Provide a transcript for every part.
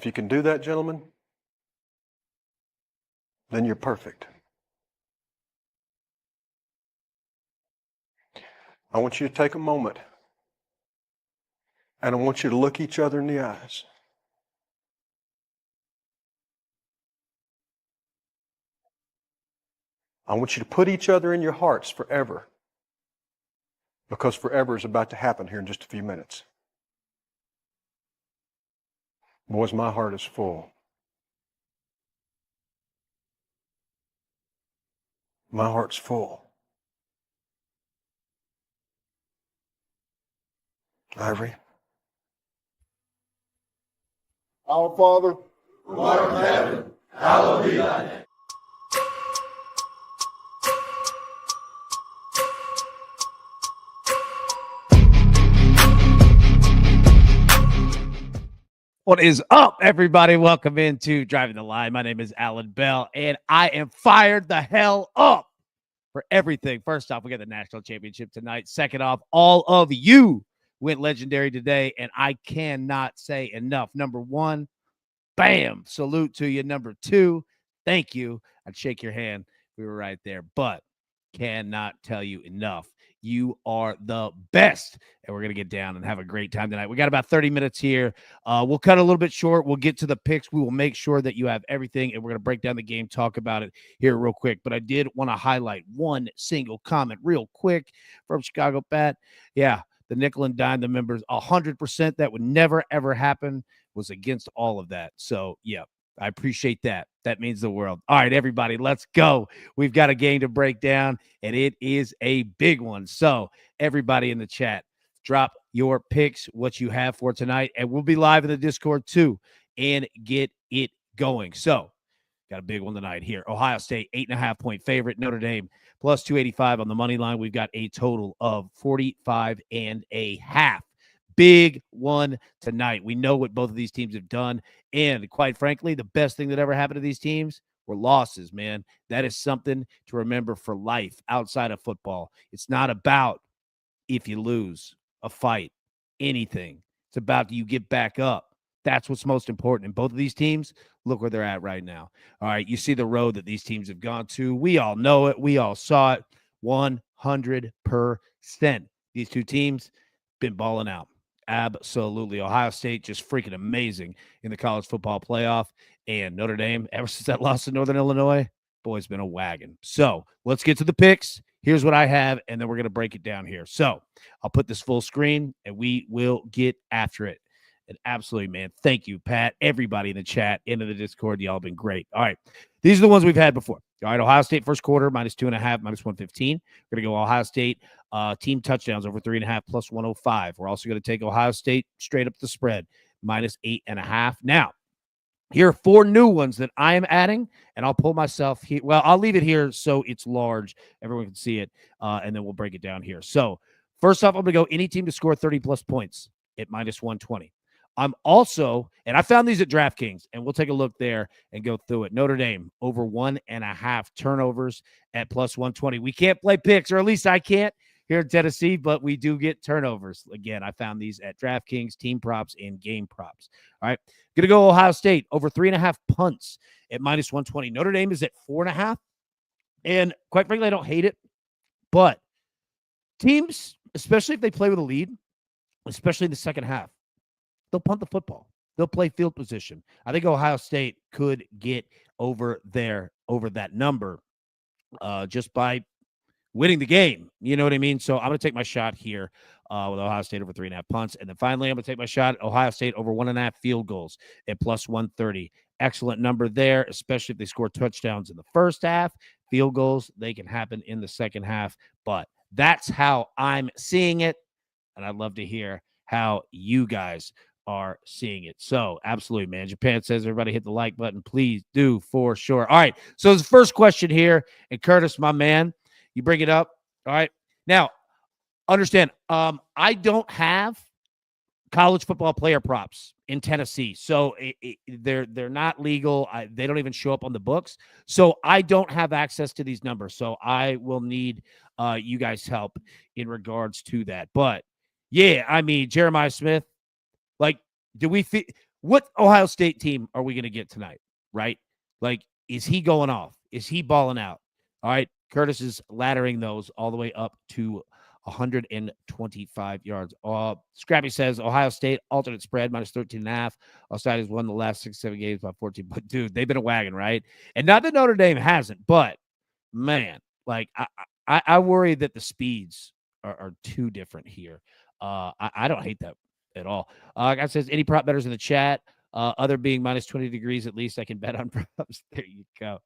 If you can do that, gentlemen, then you're perfect. I want you to take a moment and I want you to look each other in the eyes. I want you to put each other in your hearts forever, because forever is about to happen here in just a few minutes. Boys, my heart is full. My heart's full. Ivory? Our Father, who art in heaven, hallowed be thy name. What is up, everybody? Welcome into Driving the Line. My name is Alan Bell, and I am fired the hell up for everything. First off, we got the national championship tonight. Second off, all of you went legendary today, and I cannot say enough. Number one, bam, salute to you. Number two, thank you. I'd shake your hand. We were right there, but cannot tell you enough. You are the best, and we're going to get down and have a great time tonight. We got about 30 minutes here. We'll cut a little bit short. We'll get to the picks. We will make sure that you have everything, and we're going to break down the game, talk about it here real quick. But I did want to highlight one single comment real quick from Chicago Pat. Yeah, the nickel and dime, the members, 100%. That would never, ever happen. Was against all of that. So, yeah, I appreciate that. That means the world. All right, everybody, let's go. We've got a game to break down, and it is a big one. So, everybody in the chat, drop your picks, what you have for tonight, and we'll be live in the Discord too, and get it going. So, got a big one tonight here. Ohio State, 8.5-point favorite. Notre Dame, plus 285 on the money line. We've got a total of 45.5. Big one tonight. We know what both of these teams have done. And quite frankly, the best thing that ever happened to these teams were losses, man. That is something to remember for life outside of football. It's not about if you lose a fight, anything. It's about you get back up. That's what's most important. And both of these teams, look where they're at right now. All right, you see the road that these teams have gone to. We all know it. We all saw it. 100%. These two teams been balling out. Absolutely. Ohio State just freaking amazing in the college football playoff. And Notre Dame, ever since that loss to Northern Illinois, boy's been a wagon. So let's get to the picks. Here's what I have, and then we're going to break it down here. So I'll put this full screen, and we will get after it. And absolutely, man, thank you, Pat, everybody in the chat, into the Discord. Y'all have been great. All right, these are the ones we've had before. All right, Ohio State first quarter, minus 2.5, minus 115. We're going to go Ohio State team touchdowns over 3.5, plus 105. We're also going to take Ohio State straight up the spread, minus 8.5. Now, here are 4 new ones that I am adding, and I'll pull myself here. Well, I'll leave it here so it's large. Everyone can see it, and then we'll break it down here. So first off, I'm going to go any team to score 30-plus points at minus 120. I'm also, and I found these at DraftKings, and we'll take a look there and go through it. Notre Dame, over 1.5 turnovers at plus 120. We can't play picks, or at least I can't here in Tennessee, but we do get turnovers. Again, I found these at DraftKings, team props, and game props. All right, going to go Ohio State, over 3.5 punts at minus 120. Notre Dame is at 4.5, and quite frankly, I don't hate it, but teams, especially if they play with a lead, especially in the second half, they'll punt the football. They'll play field position. I think Ohio State could get over that number just by winning the game. You know what I mean? So I'm going to take my shot here with Ohio State over 3.5 punts. And then finally, I'm going to take my shot at Ohio State over 1.5 field goals at plus 130. Excellent number there, especially if they score touchdowns in the first half. Field goals, they can happen in the second half. But that's how I'm seeing it. And I'd love to hear how you guys are seeing it. So absolutely, man. Japan says everybody hit the like button. Please do, for sure. All right. So the first question here, and Curtis, my man, you bring it up. All right. Now, understand, I don't have college football player props in Tennessee. So they're not legal. They don't even show up on the books. So I don't have access to these numbers. So I will need you guys' help in regards to that. But yeah, I mean, Jeremiah Smith, like, do we what Ohio State team are we going to get tonight, right? Like, is he going off? Is he balling out? All right. Curtis is laddering those all the way up to 125 yards. Scrappy says Ohio State alternate spread minus 13.5. Ohio State has won the last 6-7 games by 14. But dude, they've been a wagon, right? And not that Notre Dame hasn't, but man, like I worry that the speeds are too different here. I don't hate that at all. Guy says any prop bettors in the chat. Other being minus 20 degrees at least, I can bet on props. There you go.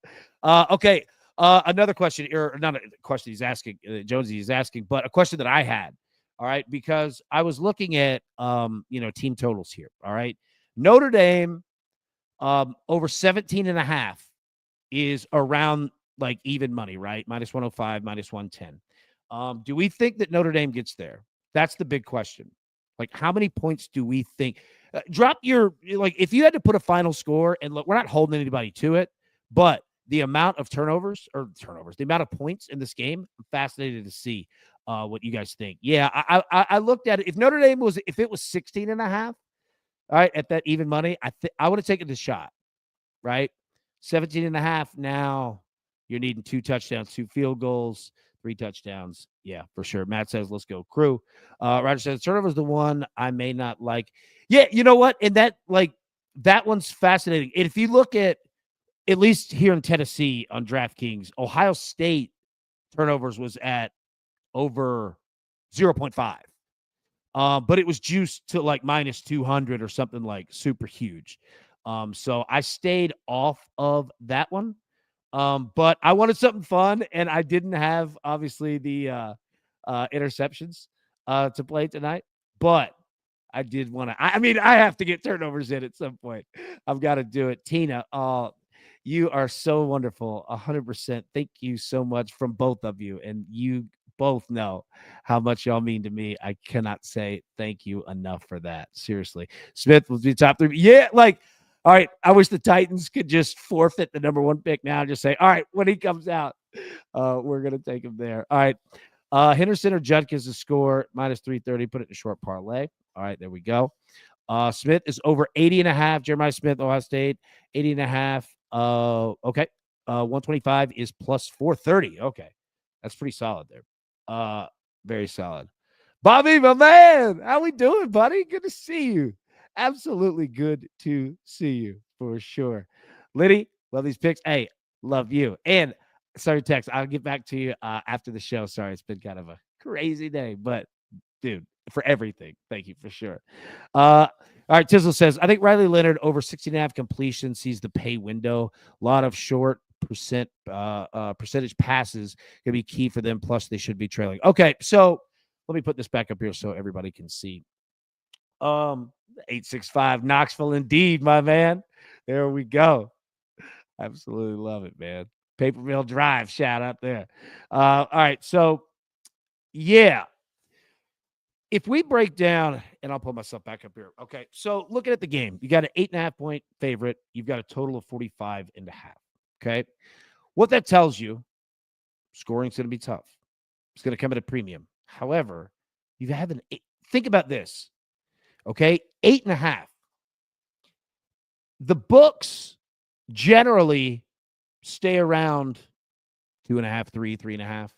Okay. Another question, or not a question he's asking, Jonesy is asking, but a question that I had. All right, because I was looking at team totals here. All right. Notre Dame over 17.5 is around like even money, right? Minus 105, minus 110. Do we think that Notre Dame gets there? That's the big question. Like, how many points do we think? Drop your, like, if you had to put a final score, and look, we're not holding anybody to it, but the amount of turnovers, the amount of points in this game, I'm fascinated to see what you guys think. Yeah, I looked at it. If Notre Dame if it was 16.5, all right, at that even money, I would have taken the shot, right? 17.5 now. You're needing 2 touchdowns, 2 field goals, 3 touchdowns. Yeah, for sure. Matt says, let's go, crew. Roger says, turnover is the one I may not like. Yeah, you know what? And that one's fascinating. And if you look at least here in Tennessee on DraftKings, Ohio State turnovers was at over 0.5. But it was juiced to like minus 200 or something like super huge. So I stayed off of that one. But I wanted something fun, and I didn't have obviously the interceptions to play tonight. But I did want to. I mean, I have to get turnovers in at some point. I've got to do it. Tina, you are so wonderful. 100%. Thank you so much from both of you, and you both know how much y'all mean to me. I cannot say thank you enough for that. Seriously, Smith will be top 3. Yeah, like. All right, I wish the Titans could just forfeit the number 1 pick now. Just say, all right, when he comes out, we're going to take him there. All right, Henderson or Judkins to score minus 330. Put it in a short parlay. All right, there we go. Smith is over 80.5. Jeremiah Smith, Ohio State, 80.5. Okay. 125 is plus 430. Okay, that's pretty solid there. Very solid. Bobby, my man, how we doing, buddy? Good to see you. Absolutely good to see you for sure. Liddy, love these picks. Hey, love you. And sorry, text. I'll get back to you after the show. Sorry, it's been kind of a crazy day, but dude, for everything, thank you for sure. All right, Tizzle says, I think Riley Leonard over 16.5 completion sees the pay window. A lot of short percentage passes can be key for them. Plus, they should be trailing. Okay, so let me put this back up here so everybody can see. 865 Knoxville, indeed, my man. There we go. Absolutely love it, man. Paper Mill Drive, shout out there. All right, so yeah. If we break down, and I'll pull myself back up here. Okay, so looking at the game, you got an 8.5 point favorite. You've got a total of 45.5. Okay, what that tells you, scoring's going to be tough. It's going to come at a premium. However, you have an 8. Think about this. Okay, 8.5. The books generally stay around 2.5, 3, 3.5,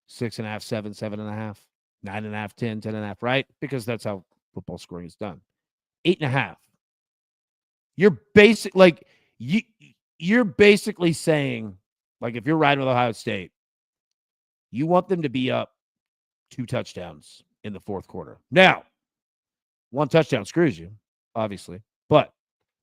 6.5, 7, 7.5, 9.5, 10, 10.5, right? Because that's how football scoring is done. 8.5. You're you're basically saying, like, if you're riding with Ohio State, you want them to be up 2 touchdowns in the fourth quarter. Now, 1 touchdown screws you, obviously, but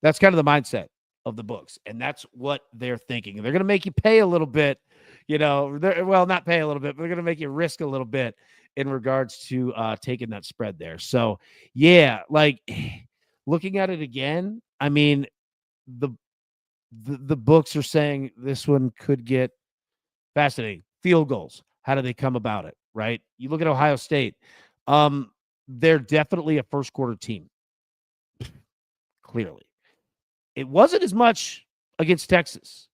that's kind of the mindset of the books, and that's what they're thinking. They're going to make you pay a little bit, not pay a little bit, but they're going to make you risk a little bit in regards to taking that spread there. So, yeah, like looking at it again, I mean, the books are saying this one could get fascinating. Field goals, how do they come about it, right? You look at Ohio State. They're definitely a first quarter team. Clearly. It wasn't as much against Texas,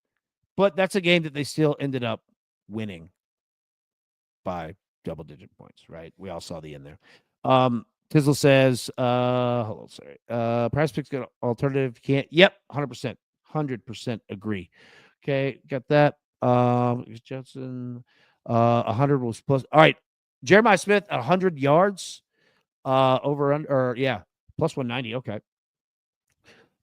but that's a game that they still ended up winning by double-digit points, right? We all saw the end there. Tizzle says, hold on, sorry. Price Pick's got alternative. Can't. Yep, 100%. 100% agree. Okay, got that. Johnson, 100 was plus. All right, Jeremiah Smith, 100 yards, over under, or yeah, plus 190. Okay.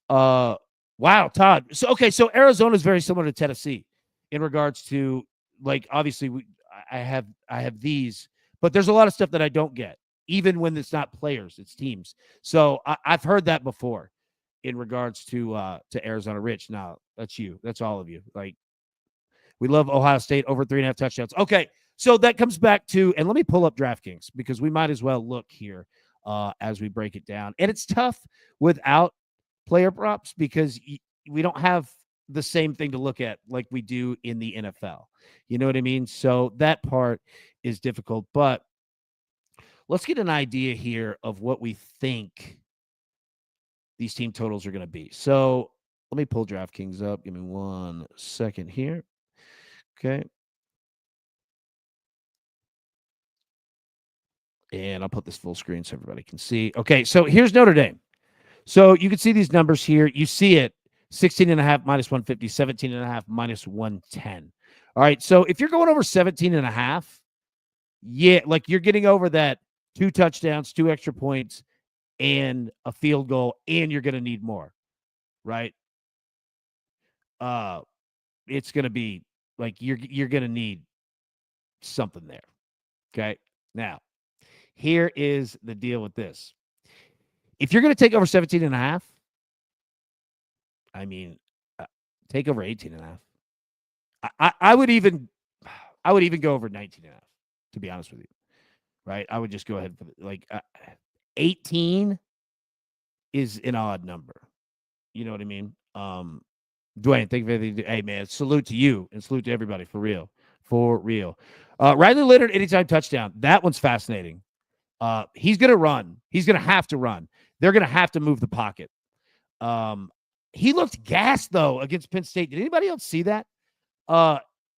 Wow, Todd. So Arizona is very similar to Tennessee in regards to, like, obviously I have these, but there's a lot of stuff that I don't get, even when it's not players, it's teams. So I've heard that before in regards to Arizona. Rich, now that's you. That's all of you. Like, we love Ohio State over 3.5 touchdowns. Okay, so that comes back to, and let me pull up DraftKings because we might as well look here as we break it down. And it's tough without player props because we don't have the same thing to look at like we do in the NFL. You know what I mean? So that part is difficult, but let's get an idea here of what we think these team totals are going to be. So let me pull DraftKings up. Give me 1 second here. Okay. And I'll put this full screen so everybody can see. Okay, so here's Notre Dame. So you can see these numbers here. You see it, 16.5 minus 150, 17.5 minus 110. All right, so if you're going over 17.5, yeah, like you're getting over that 2 touchdowns, 2 extra points, and a field goal, and you're going to need more, right? It's going to be like you're going to need something there. Okay, now here is the deal with this. If you're going to take over 17.5, I mean, take over 18.5. I would even go over 19.5, to be honest with you. Right? I would just go ahead for like 18 is an odd number. You know what I mean? Dwayne, thank you for everything. Hey man, salute to you and salute to everybody for real. For real. Riley Leonard, anytime touchdown. That one's fascinating. He's gonna run. He's gonna have to run. They're gonna have to move the pocket. He looked gassed though against Penn State. Did anybody else see that?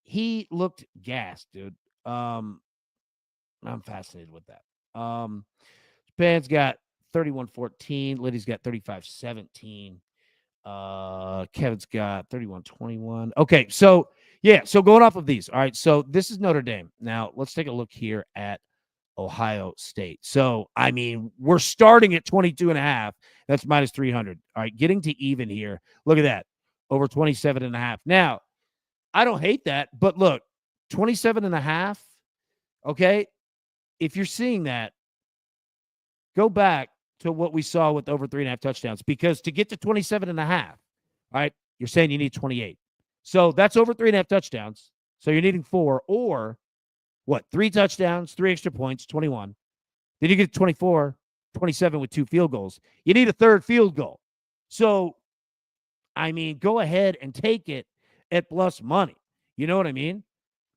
He looked gassed, dude. I'm fascinated with that. Japan's got 31-14. Liddy's got 35-17. Kevin's got 31-21. Okay, so yeah, so going off of these. All right, so this is Notre Dame. Now let's take a look here at Ohio State. So, I mean, we're starting at 22.5. That's minus 300. All right, getting to even here. Look at that. Over 27.5. Now, I don't hate that, but look, 27.5. Okay. If you're seeing that, go back to what we saw with over 3.5 touchdowns, because to get to 27.5, all right, you're saying you need 28. So that's over 3.5 touchdowns. So you're needing 4, or what? 3 touchdowns, 3 extra points, 21. Then you get 24, 27 with 2 field goals. You need a third field goal. So, I mean, go ahead and take it at plus money. You know what I mean?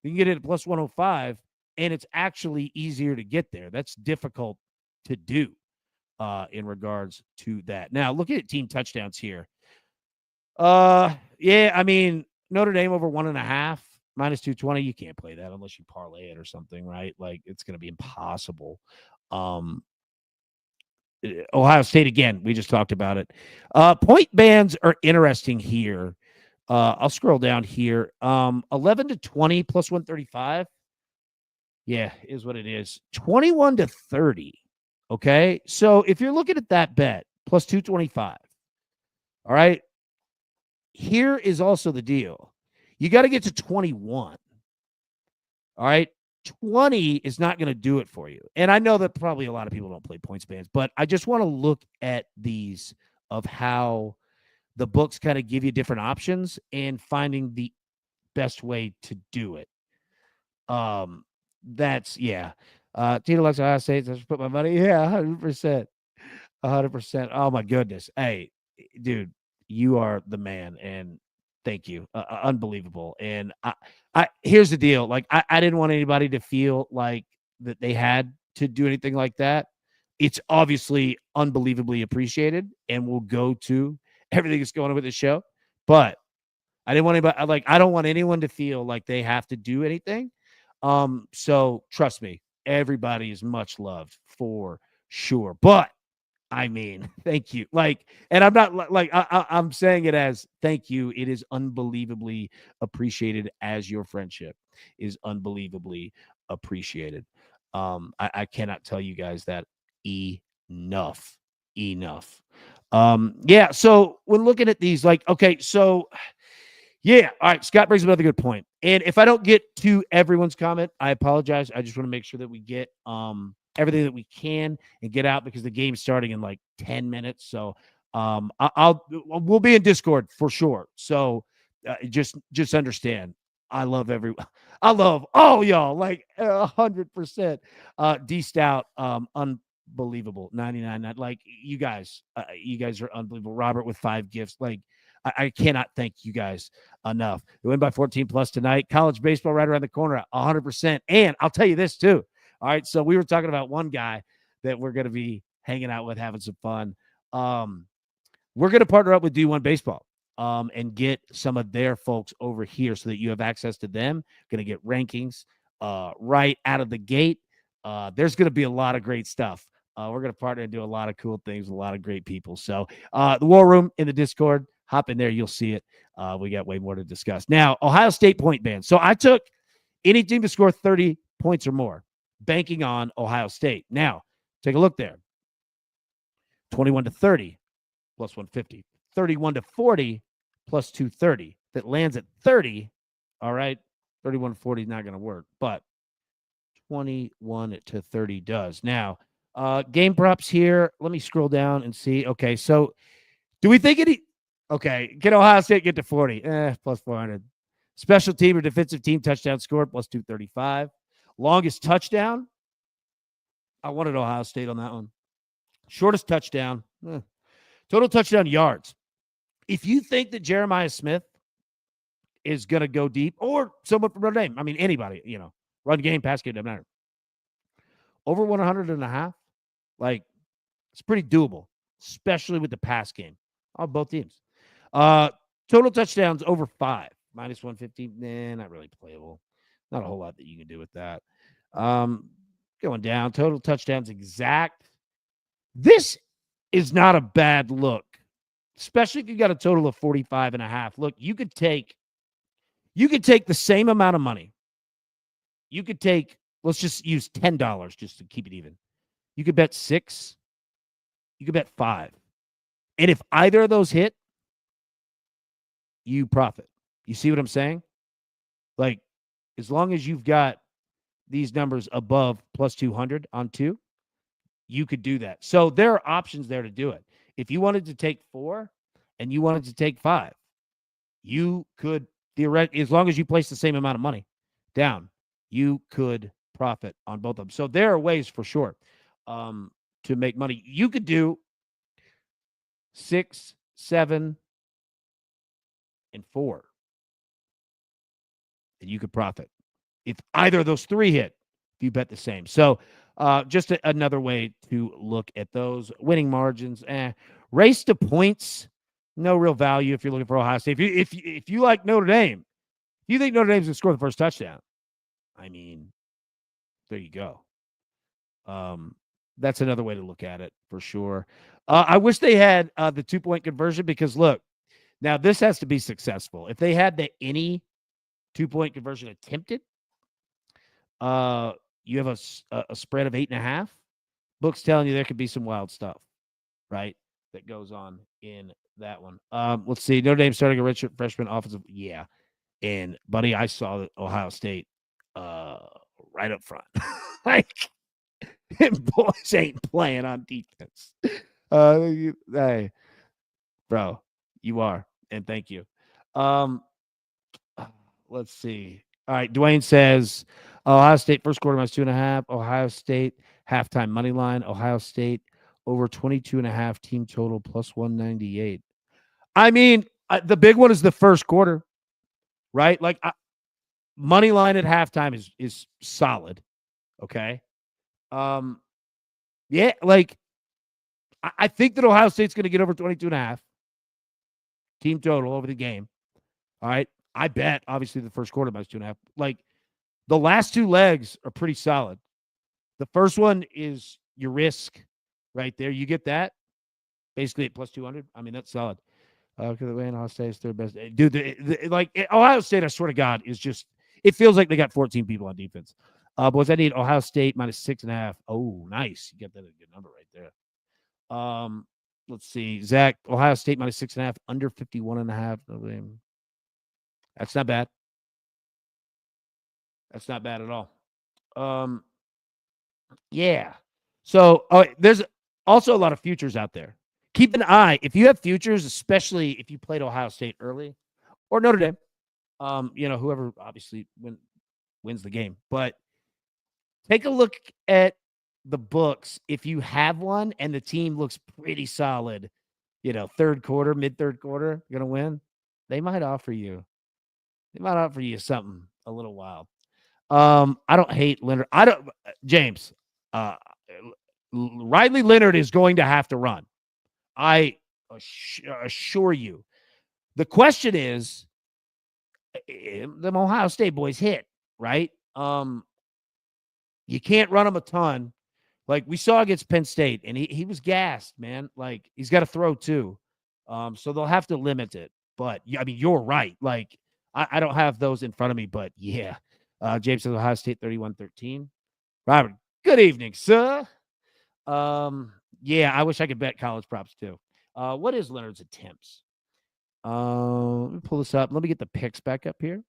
You can get it at plus 105, and it's actually easier to get there. That's difficult to do in regards to that. Now, look at team touchdowns here. Yeah, I mean, Notre Dame over 1.5. Minus 220, you can't play that unless you parlay it or something, right? Like, it's going to be impossible. Ohio State, again, we just talked about it. Point bands are interesting here. I'll scroll down here. 11-20 plus 135. Yeah, is what it is. 21-30. Okay, so if you're looking at that bet, plus 225. All right, here is also the deal. You got to get to 21. All right. 20 is not going to do it for you. And I know that probably a lot of people don't play points bands, but I just want to look at these of how the books kind of give you different options and finding the best way to do it. That's, yeah. Tito likes Ohio State. Let's put my money. Yeah, 100%. 100%. Oh my goodness. Hey, dude, you are the man. And thank you. Unbelievable. And I here's the deal. Like, I didn't want anybody to feel like that they had to do anything like that. It's obviously unbelievably appreciated and will go to everything that's going on with the show. But I didn't want anybody, like, I don't want anyone to feel like they have to do anything. So trust me, everybody is much loved for Sure. But I mean, thank you. Like, and I'm not like I'm saying it as thank you. It is unbelievably appreciated as your friendship is unbelievably appreciated. I cannot tell you guys that enough. Enough. Yeah. So when looking at these, like, okay, so yeah. All right. Scott brings up another good point. And if I don't get to everyone's comment, I apologize. I just want to make sure that we get everything that we can and get out because the game's starting in like 10 minutes. So we'll be in Discord for sure. So just understand. I love all y'all like 100%. D Stout, unbelievable. 99. Like you guys are unbelievable. Robert with 5 gifts. Like I cannot thank you guys enough. They win by 14 plus tonight. College baseball right around the corner, 100%. And I'll tell you this too. All right, so we were talking about one guy that we're going to be hanging out with, having some fun. We're going to partner up with D1 Baseball and get some of their folks over here so that you have access to them. Going to get rankings right out of the gate. There's going to be a lot of great stuff. We're going to partner and do a lot of cool things with a lot of great people. So the War Room in the Discord, hop in there. You'll see it. We got way more to discuss. Now, Ohio State point ban. So I took any team to score 30 points or more, banking on Ohio State. Now, take a look there. 21 to 30 plus 150. 31 to 40 plus 230. That lands at 30. All right. 31 to 40 is not going to work, but 21 to 30 does. Now, game props here. Let me scroll down and see. Okay, so do we think okay, can Ohio State get to 40? Plus 400. Special team or defensive team touchdown scored plus 235. Longest touchdown. I wanted Ohio State on that one. Shortest touchdown. Total touchdown yards. If you think that Jeremiah Smith is going to go deep, or someone from Notre Dame, I mean, anybody, run game, pass game, doesn't matter. Over 100.5, like, it's pretty doable, especially with the pass game on both teams. Total touchdowns over 5, minus 150. Not really playable. Not a whole lot that you can do with that. Going down, total touchdowns exact. This is not a bad look, especially if you got a total of 45.5. Look, you could take the same amount of money. You could take, let's just use $10 just to keep it even. You could bet 6. You could bet 5. And if either of those hit, you profit. You see what I'm saying? Like, as long as you've got these numbers above plus 200 on 2, you could do that. So there are options there to do it. If you wanted to take 4 and you wanted to take 5, you could theoretically, as long as you place the same amount of money down, you could profit on both of them. So there are ways for sure to make money. You could do 6, 7, and 4, and you could profit. If either of those 3 hit, you bet the same. So just another way to look at those winning margins. Race to points, no real value if you're looking for Ohio State. If you like Notre Dame, if you think Notre Dame's going to score the first touchdown, I mean, there you go. That's another way to look at it for sure. I wish they had the 2-point conversion because, look, now this has to be successful. If they had any 2-point conversion attempted, you have a spread of 8.5. Book's telling you there could be some wild stuff, right, that goes on in that one. Let's see. Notre Dame starting a redshirt freshman offensive. Yeah. And, buddy, I saw Ohio State right up front. Like, boys ain't playing on defense. Hey, bro, you are. And thank you. Let's see. All right. Dwayne says Ohio State first quarter minus 2.5. Ohio State halftime money line. Ohio State over 22.5 team total plus 198. I mean, the big one is the first quarter, right? Like money line at halftime is solid. Okay. Yeah, like I think that Ohio State's going to get over 22.5 team total over the game. All right. I bet, obviously, the first quarter minus 2.5. Like, the last 2 legs are pretty solid. The first one is your risk. right there. You get that basically at plus 200. I mean, that's solid. Because the way Ohio State is third best, dude. Ohio State, I swear to God, is just. It feels like they got 14 people on defense. Boys, I need Ohio State minus 6.5. Oh, nice. You got that a good number right there. Let's see, Zach. Ohio State minus 6.5, under 51.5. That's not bad. That's not bad at all. Yeah. So there's also a lot of futures out there. Keep an eye if you have futures, especially if you played Ohio State early or Notre Dame. Whoever obviously wins the game. But take a look at the books if you have one and the team looks pretty solid. Third quarter, mid-third quarter, gonna win. They might offer you something a little wild. I don't hate Leonard. James. Riley Leonard is going to have to run. I assure you. The question is, the Ohio State boys hit, right? You can't run them a ton. Like we saw against Penn State, and he was gassed, man. Like he's got to throw too. So they'll have to limit it. But I mean, you're right. Like I don't have those in front of me, but yeah. James says Ohio State 31-13. Robert, good evening, sir. Yeah, I wish I could bet college props too. What is Leonard's attempts? Let me pull this up. Let me get the picks back up here.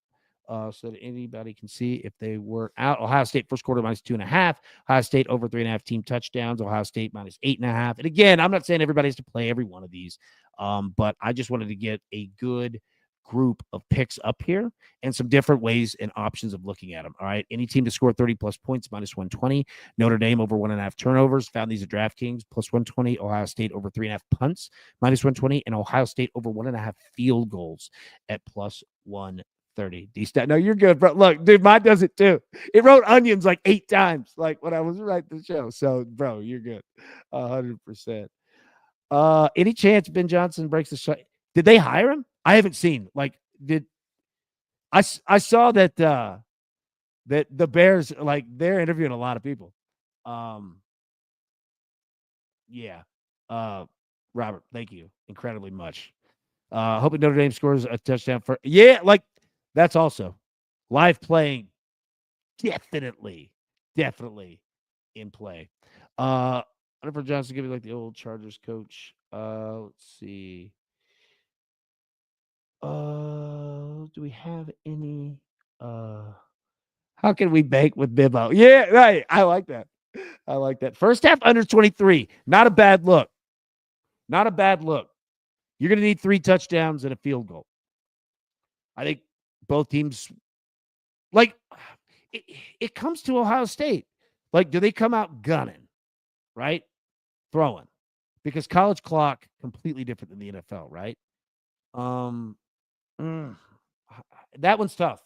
So that anybody can see if they were out. Ohio State first quarter minus 2.5. Ohio State over 3.5 team touchdowns. Ohio State minus 8.5. And again, I'm not saying everybody has to play every one of these, but I just wanted to get a good group of picks up here and some different ways and options of looking at them. All right. Any team to score 30 plus points, minus 120. Notre Dame over 1.5 turnovers. Found these at DraftKings, plus 120. Ohio State over 3.5 punts, minus 120. And Ohio State over 1.5 field goals at plus 130. D-stat. No, you're good, bro. Look, dude, mine does it too. It wrote onions like 8 times, like when I was writing the show. So, bro, you're good. 100%. Any chance Ben Johnson breaks the shot? Did they hire him? I haven't seen. Like, I saw that that the Bears, like, they're interviewing a lot of people. Yeah. Robert, thank you incredibly much. Hoping Notre Dame scores a touchdown for like that's also live playing. Definitely in play. Jennifer Johnson give me like the old Chargers coach. Let's see. Do we have any? How can we bank with Bibbo? Yeah, right. I like that. First half under 23. Not a bad look. You're going to need 3 touchdowns and a field goal. I think both teams, like, it comes to Ohio State. Like, do they come out gunning, right? Throwing. Because college clock, completely different than the NFL, right? That one's tough.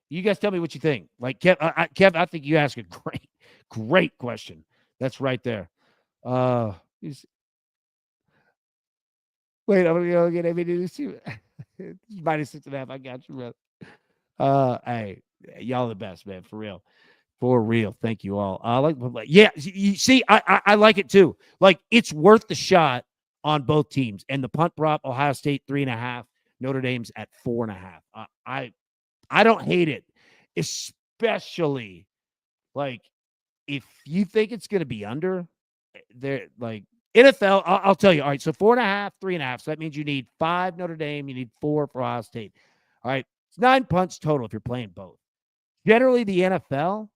You guys tell me what you think. Like, Kev, I think you ask a great question. That's right there. Wait, I'm going to go get ABD. Minus 6.5. I got you, bro. Hey, y'all the best, man. For real. Thank you all. Yeah, you see, I like it too. Like, it's worth the shot on both teams. And the punt prop, Ohio State 3.5, Notre Dame's at 4.5. I don't hate it, especially like if you think it's going to be under. They're like NFL. I'll tell you. All right, so 4.5, 3.5. So that means you need 5 Notre Dame. You need 4 for Ohio State. All right, it's 9 punts total if you're playing both. Generally, the NFL.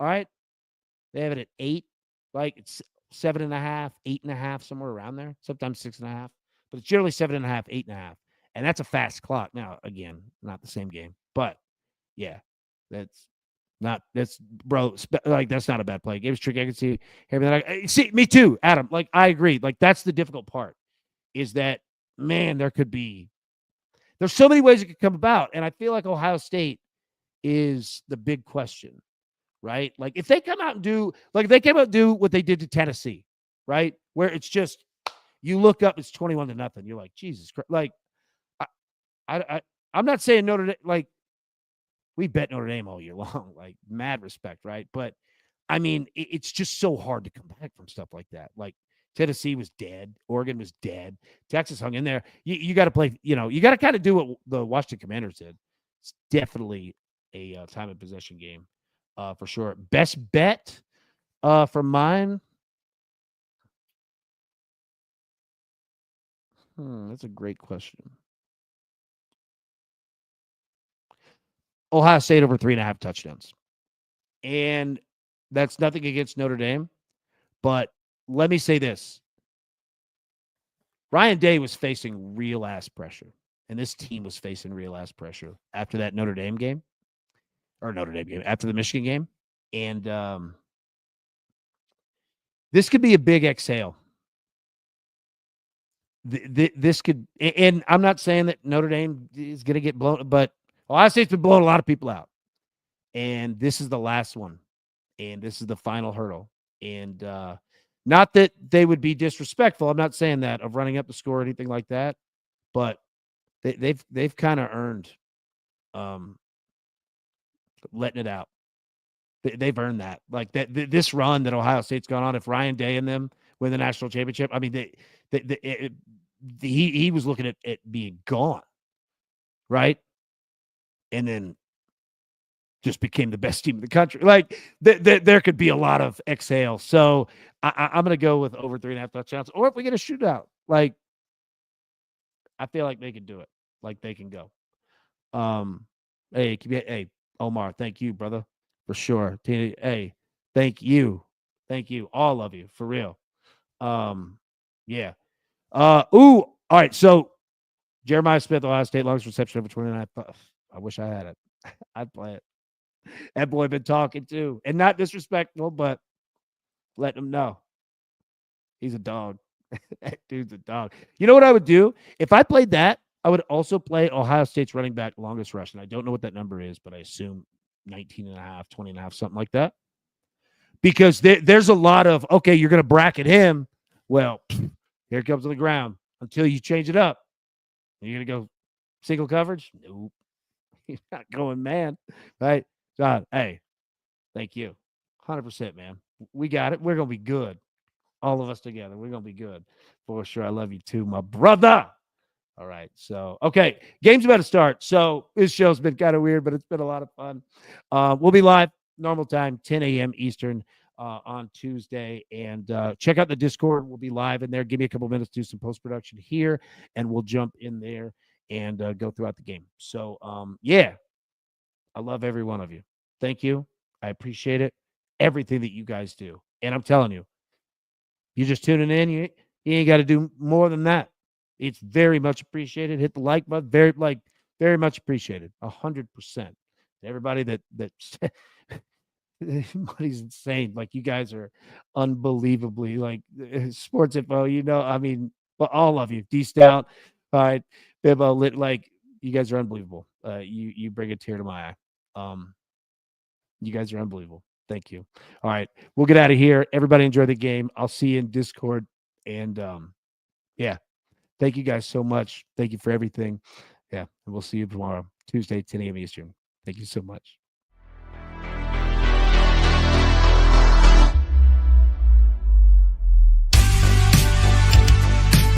All right, they have it at 8. Like it's 7.5, 8.5, somewhere around there. Sometimes 6.5, but it's generally 7.5, 8.5, and that's a fast clock. Now, again, not the same game, but yeah, that's not that's not a bad play. Game's tricky. I can see everything. See, me too, Adam. Like I agree. Like that's the difficult part is that man, there's so many ways it could come about, and I feel like Ohio State is the big question. Right? Like if they come out and do what they did to Tennessee, right? Where it's just you look up, it's 21-0. You're like, Jesus Christ. Like I'm not saying Notre Dame, like we bet Notre Dame all year long, like mad respect, right? But I mean, it's just so hard to come back from stuff like that. Like Tennessee was dead. Oregon was dead. Texas hung in there. You got to play, you got to kind of do what the Washington Commanders did. It's definitely a time of possession game for sure. Best bet for mine. That's a great question. Ohio State over 3.5 touchdowns. And that's nothing against Notre Dame. But let me say this. Ryan Day was facing real ass pressure. And this team was facing real ass pressure after that Notre Dame game. After the Michigan game. And this could be a big exhale. This could, and I'm not saying that Notre Dame is going to get blown, but Ohio State's been blowing a lot of people out. And this is the last one. And this is the final hurdle. And not that they would be disrespectful. I'm not saying that of running up the score or anything like that. But they've kind of earned letting it out. They've earned that. Like this run that Ohio State's gone on, if Ryan Day and them win the national championship, I mean, he was looking at it being gone, right? And then just became the best team in the country. Like there could be a lot of exhale. So I'm going to go with over 3.5 touchdowns. Or if we get a shootout, like I feel like they can do it. Like they can go. Hey, Omar, thank you, brother, for sure. Hey, thank you, all of you, for real. Yeah. All right. So Jeremiah Smith, Ohio State, longest reception over 29. I wish I had it. I'd play it. That boy been talking too, and not disrespectful, but letting him know he's a dog. That dude's a dog. You know what I would do if I played that? I would also play Ohio State's running back longest rush, and I don't know what that number is, but I assume 19.5, 20.5, something like that. Because there's a lot of, okay, you're going to bracket him. Well, here it comes to the ground until you change it up. You're going to go single coverage? Nope. He's not going man, right? John, hey, thank you. 100%, man. We got it. We're going to be good. All of us together. We're going to be good. For sure. I love you too, my brother. All right. So, okay. Game's about to start. So, this show's been kind of weird, but it's been a lot of fun. We'll be live normal time, 10 a.m. Eastern on Tuesday. And check out the Discord. We'll be live in there. Give me a couple minutes to do some post-production here, and we'll jump in there and go throughout the game. So, yeah. I love every one of you. Thank you. I appreciate it. Everything that you guys do. And I'm telling you, you're just tuning in. You ain't got to do more than that. It's very much appreciated. Hit the like button. Very much appreciated. 100%. Everybody that everybody's insane. Like, you guys are unbelievably, like, sports info, I mean, but all of you. D Stout, all right, Bibbo, lit, like, you guys are unbelievable. You bring a tear to my eye. You guys are unbelievable. Thank you. All right, we'll get out of here. Everybody enjoy the game. I'll see you in Discord. And yeah, thank you guys so much. Thank you for everything. Yeah, and we'll see you tomorrow, Tuesday, 10 a.m. Eastern. Thank you so much.